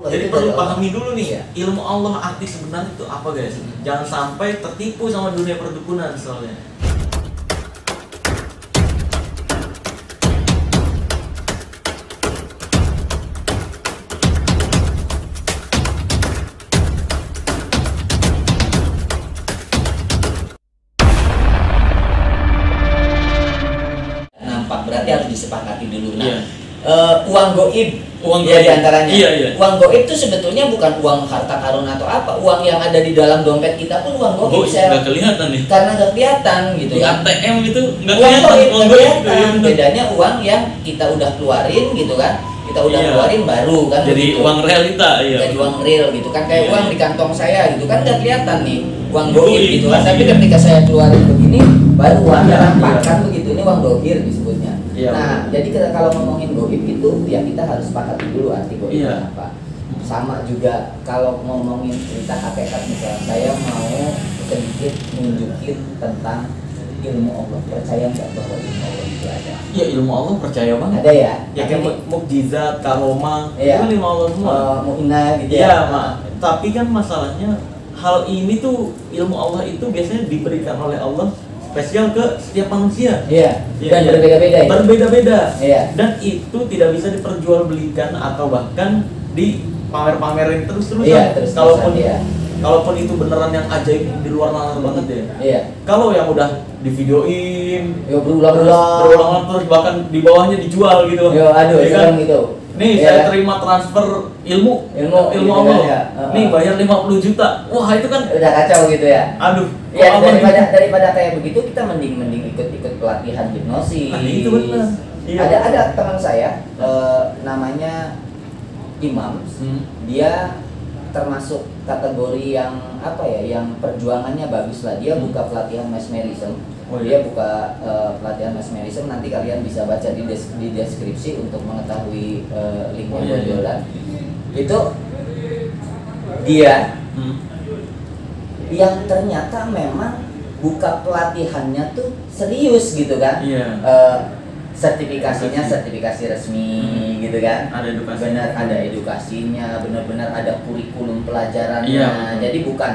Jadi perlu pahami dulu nih, ilmu Allah arti sebenarnya itu apa guys? Jangan sampai tertipu sama dunia perdukunan soalnya. Nampak berarti harus disepakati dulu. Nah, uang goib ya diantaranya. Uang goib itu sebetulnya bukan uang harta karun atau apa, uang yang ada di dalam dompet kita pun uang goib. Nggak kelihatan nih. Karena nggak kelihatan gitu. Di ATM itu nggak uang kelihatan. Uang kelihatan. Bedanya uang yang kita udah keluarin gitu kan. Kita udah keluarin baru kan. Jadi begitu. Uang realita Jadi uang real gitu kan, kayak uang di kantong saya gitu kan nggak kelihatan nih uang goib gitu kan. Tapi ketika saya keluarin begini baru uang dirampakkan begitu, ini uang dohir disebutnya. Nah, jadi kalau ngomongin goib itu ya kita harus sepakati dulu arti goib itu apa. Sama juga kalau ngomongin cerita hakikat, misalnya saya mau sedikit nunjukin tentang ilmu Allah. Percaya nggak bahwa ilmu Allah itu ada? Iya, ilmu Allah percaya banget. Ada ya? Ya kayak mukjizat, karomah, itu ilmu Allah semua. Mu'inah gitu ya. Iya, Tapi kan masalahnya hal ini tuh ilmu Allah itu biasanya diberikan oleh Allah spesial ke setiap manusia. Dan berbeda-beda ya? Berbeda-beda. Dan itu tidak bisa diperjualbelikan atau bahkan dipamer-pamerin terus-terusan. Kalaupun itu beneran yang ajaib di luar nalar banget ya. Kalau yang udah divideoin berulang-ulang terus bahkan di bawahnya dijual gitu. Kan? Gitu. Nih saya terima transfer ilmu Allah. Nih bayar 50 juta. Wah, itu kan udah kacau gitu ya. Aduh. Ya daripada kayak begitu kita mending ikut pelatihan hipnosis. Itu benar. Ada teman saya namanya Imam. Dia termasuk kategori yang apa ya, yang perjuangannya bagus lah. Dia buka pelatihan mesmerism. Dia buka pelatihan mesmerism. Nanti kalian bisa baca di deskripsi untuk mengetahui linknya buat jualan. Itu dia yang ternyata memang buka pelatihannya tuh serius gitu kan. Sertifikasinya sertifikasi resmi gitu kan. Ada edukasi. Benar ada edukasinya, benar-benar ada kurikulum pelajarannya. Jadi bukan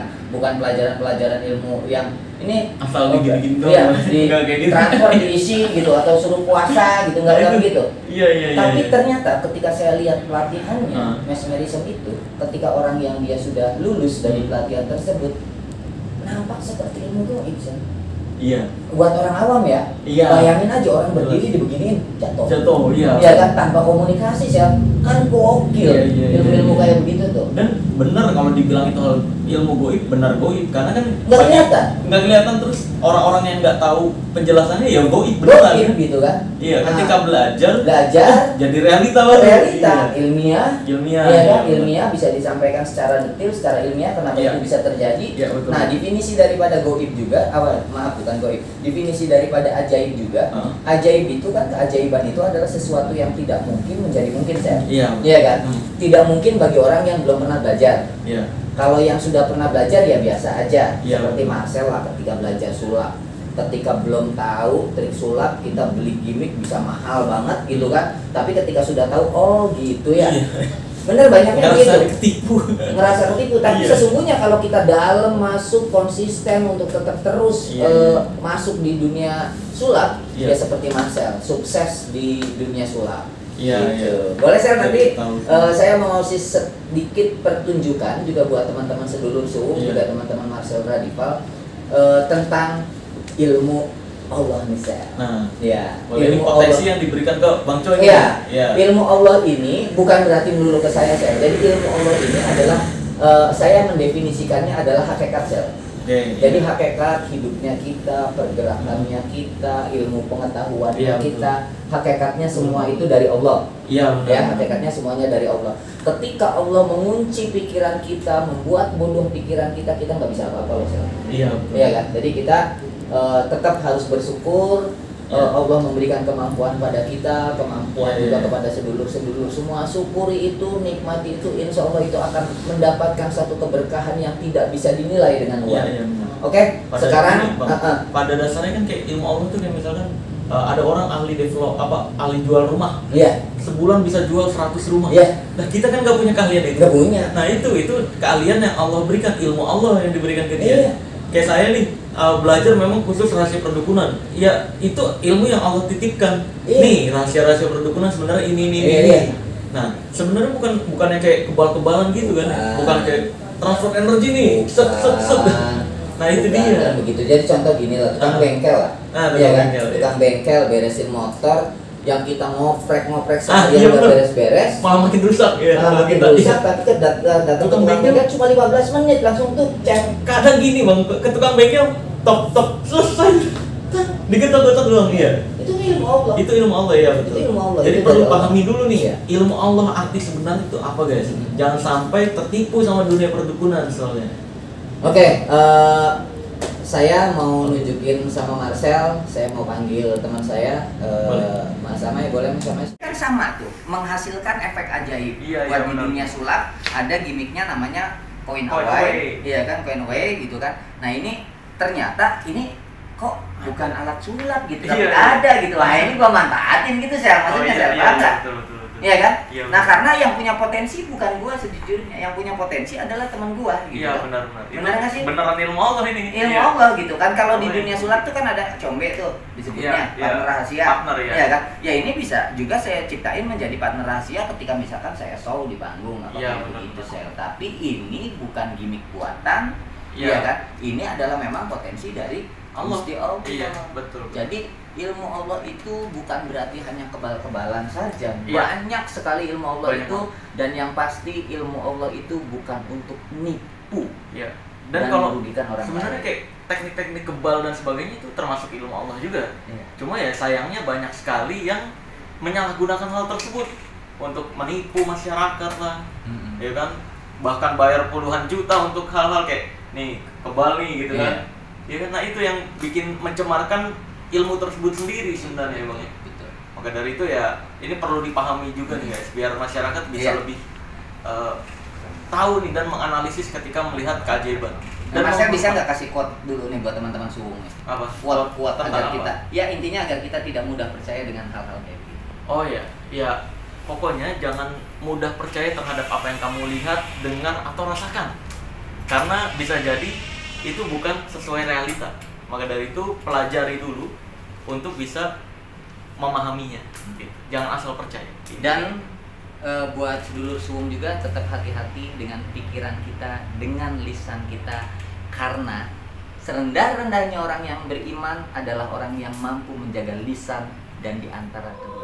pelajaran ilmu yang ini asal gini-gini doang. Di transfer diisi gitu atau suruh puasa gitu, enggak gitu. Tapi ternyata ketika saya lihat pelatihannya mesmerism itu, ketika orang yang dia sudah lulus dari pelatihan tersebut nampak seperti ilmu goib. Buat orang awam ya, bayangin aja orang berdiri dibeginiin jatuh. Ya kan, tanpa komunikasi kan gokil. Ilmu-ilmu kayak begitu tuh. Dan benar kalau dibilang itu hal ilmu goib, benar goib karena kan nggak kelihatan terus orang-orang yang nggak tahu penjelasannya ya goib beneran gitu kan. Ketika belajar jadi realita ilmiah ya kan, ilmiah bisa disampaikan secara detail, secara ilmiah kenapa itu bisa terjadi. Nah, definisi daripada goib juga bukan goib, definisi daripada ajaib juga. Ajaib itu kan, keajaiban itu adalah sesuatu yang tidak mungkin menjadi mungkin, iya kan? Tidak mungkin bagi orang yang belum pernah belajar. Kalau yang sudah pernah belajar ya biasa aja. Seperti Marcel lah ketika belajar sulap. Ketika belum tahu trik sulap, kita beli gimmick bisa mahal banget gitu kan. Tapi ketika sudah tahu, oh gitu ya. Bener, banyaknya gitu. Ngerasa ketipu. Tapi sesungguhnya kalau kita dalam masuk konsisten untuk tetap terus masuk di dunia sulap, ya seperti Marcel, sukses di dunia sulap. Boleh saya nanti saya mau kasih sedikit pertunjukan juga buat teman-teman sedulur suhu, juga teman-teman Marcel Radival tentang ilmu Allah misalnya. Ilmu potensi yang diberikan ke Bang Coy. Ilmu Allah ini bukan berarti melulu ke saya. Jadi ilmu Allah ini adalah saya mendefinisikannya adalah hakikat . Jadi hakikat hidupnya kita, pergerakannya kita, ilmu pengetahuannya kita, hakikatnya semua itu dari Allah. Hakikatnya semuanya dari Allah. Ketika Allah mengunci pikiran kita, membuat bodoh pikiran kita nggak bisa apa-apa loh. Iya kan? Jadi kita tetap harus bersyukur. Allah memberikan kemampuan pada kita, kemampuan juga kepada sedulur-sedulur semua. Syukuri itu, nikmati itu, insya Allah itu akan mendapatkan satu keberkahan yang tidak bisa dinilai dengan uang. Oke, sekarang pada dasarnya kan kayak ilmu Allah tuh kayak misalkan ada orang ahli ahli jual rumah. Iya. Sebulan bisa jual 100 rumah. Iya. Nah, kita kan nggak punya keahlian itu. Nggak punya. Nah, itu keahlian yang Allah berikan, ilmu Allah yang diberikan ke dia. Iya. Kayak saya nih, belajar memang khusus rahasia perdukunan. Ya, itu ilmu yang Allah titipkan. Iya. Nih, rahasia-rahasia perdukunan sebenarnya ini. Iya. Nah, sebenarnya bukan yang kayak kebal-kebalan gitu kan. Bukan kayak transfer energi nih. Set. Nah, itu dia. Begitu. Jadi contoh gini lah, tukang bengkel lah. Iya kan? Tukang bengkel beresin motor, yang kita ngoprek seharian nggak beres-beres, malah makin rusak ya. Malah makin rusak, tapi datang tukang bengkel cuma 15 menit langsung tuh cek. Kadang gini bang, ke tukang bengkel top selesai, digetok-getok doang. Iya. Itu ilmu Allah. Itu ilmu Allah ya, betul. Itu ilmu Allah. Jadi perlu pahami dulu nih, ilmu Allah arti sebenarnya itu apa guys? Jangan sampai tertipu sama dunia perdukunan soalnya. Oke, saya mau nunjukin sama Marcel, saya mau panggil teman saya, Mas Amai, boleh Mas Amai? Kan sama tuh, menghasilkan efek ajaib. Buat di dunia sulap, ada gimmicknya namanya coin away, iya kan, coin away gitu kan. Nah ini ternyata ini kok bukan alat sulap gitu, tapi ada gitu. Wah ini gua manfaatin gitu, saya maksudnya saya bangga. Iya kan? Iya, nah karena yang punya potensi bukan gua sejujurnya, yang punya potensi adalah teman gua gitu. Iya benar. Benar nggak sih? Beneran ilmu Allah ini. Ilmu Allah gitu kan. Kalau di dunia sulap tuh kan ada combe tuh disebutnya partner rahasia. Iya kan? Ya ini bisa juga saya ciptain menjadi partner rahasia ketika misalkan saya show di panggung atau begitu sel. Tapi ini bukan gimmick buatan. Iya kan? Ini adalah memang potensi dari Allah. Iya betul. Jadi ilmu Allah itu bukan berarti hanya kebal-kebalan saja. Banyak sekali ilmu Allah itu, dan yang pasti ilmu Allah itu bukan untuk nipu. Iya. Dan kalau merugikan orang sebenarnya kayak teknik-teknik kebal dan sebagainya itu termasuk ilmu Allah juga. Iya. Cuma ya sayangnya banyak sekali yang menyalahgunakan hal tersebut untuk menipu masyarakat lah. Ya kan? Bahkan bayar puluhan juta untuk hal-hal kayak nih kebal nih gitu kan. Ya kan, nah itu yang bikin mencemarkan ilmu tersebut sendiri sebenarnya bang. Betul. Maka dari itu ya ini perlu dipahami juga nih guys, biar masyarakat bisa lebih tahu nih dan menganalisis ketika melihat keajaiban. Dan Mas bisa nggak kasih quote dulu nih buat teman-teman suwung nih? Apa? Quote agar kita, ya intinya agar kita tidak mudah percaya dengan hal-hal kayak gitu. Oh iya, ya pokoknya jangan mudah percaya terhadap apa yang kamu lihat, dengar atau rasakan, karena bisa jadi itu bukan sesuai realita. Maka dari itu pelajari dulu untuk bisa memahaminya. Jangan asal percaya. Dan buat sedulur suwung juga tetap hati-hati dengan pikiran kita, dengan lisan kita, karena serendah-rendahnya orang yang beriman adalah orang yang mampu menjaga lisan dan diantara kedua